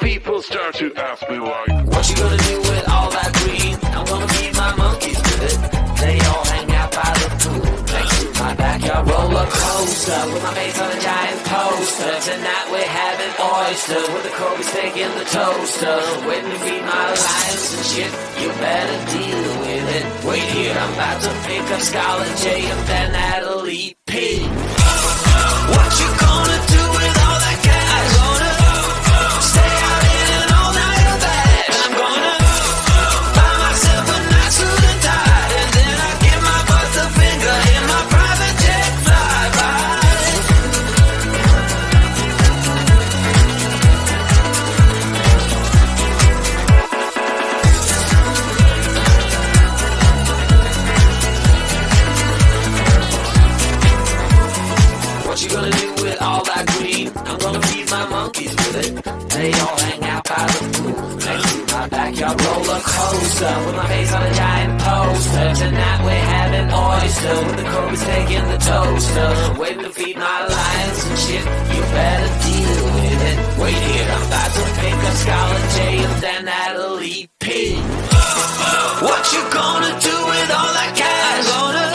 people start to ask me like, what you gonna do with all that green? I'm gonna feed my monkeys with it. They all hang out by the pool next to my backyard roller coaster with my face on a giant poster. Tonight we're having oysters with the Kobe steak in the toaster. Waiting to feed my lions and shit. You better deal with it. Wait here, I'm about to pick up Scarlet J and then Natalie P. What you gonna do with all that cash? Gonna stay out in an all-nighter bed. I'm gonna buy myself a nice suit and tie, and then I give my boss a finger in my private jet flyby. What you gonna do with all that green? I'm gonna feed my monkeys with it. They all hang out by the pool next to my backyard roller coaster with my face on a giant poster. Tonight we're having oyster with the Kobe steak in the toaster. Waiting to feed my lions and shit. You better deal with it. Wait here, I'm about to pick up Scarlet J and then Natalie P. What you gonna do with all that cash? Gonna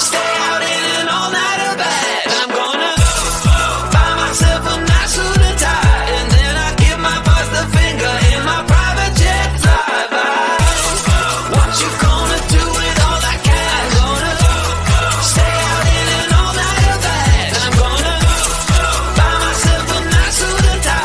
stay out in an all-nighter bed. I'm gonna buy myself a nice suit and tie, and then I give my boss the finger in my private jet flyby. What you gonna do with all that cash? Gonna stay out in an all-nighter bed. I'm gonna buy myself a nice suit and tie.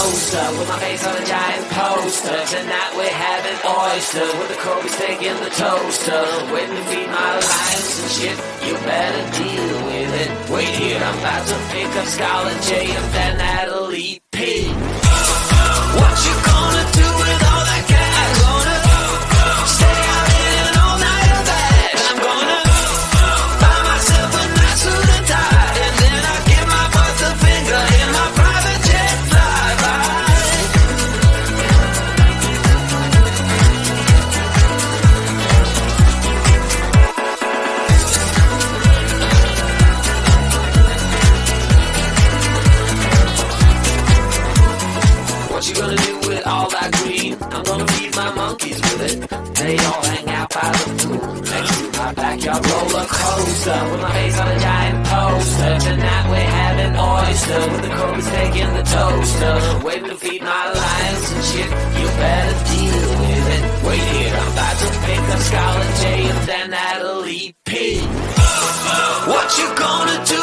coaster with my face on a giant poster. Tonight we're having oysters with the Kobe steak in the toaster. Waiting to feed my lions and shit, you better deal with it. Wait here, I'm about to pick up Scarlet J and then Natalie P. What you gonna do with all that cash? Gonna stay out in an all-nighter bag. I'm gonna buy myself a nice suit and tie, and then I give my boss a finger in my private jet flyby. What you gonna do with all that green? I'm gonna feed my monkeys with it. They all hang out by the pool next to my backyard roller coaster with my face on a giant poster. Tonight we're having oyster with the Kobe steak in the toaster. Waiting to feed my lions and shit, you better deal with it. Wait here, I'm about to pick up Scarlet J and then Natalie P. What you gonna do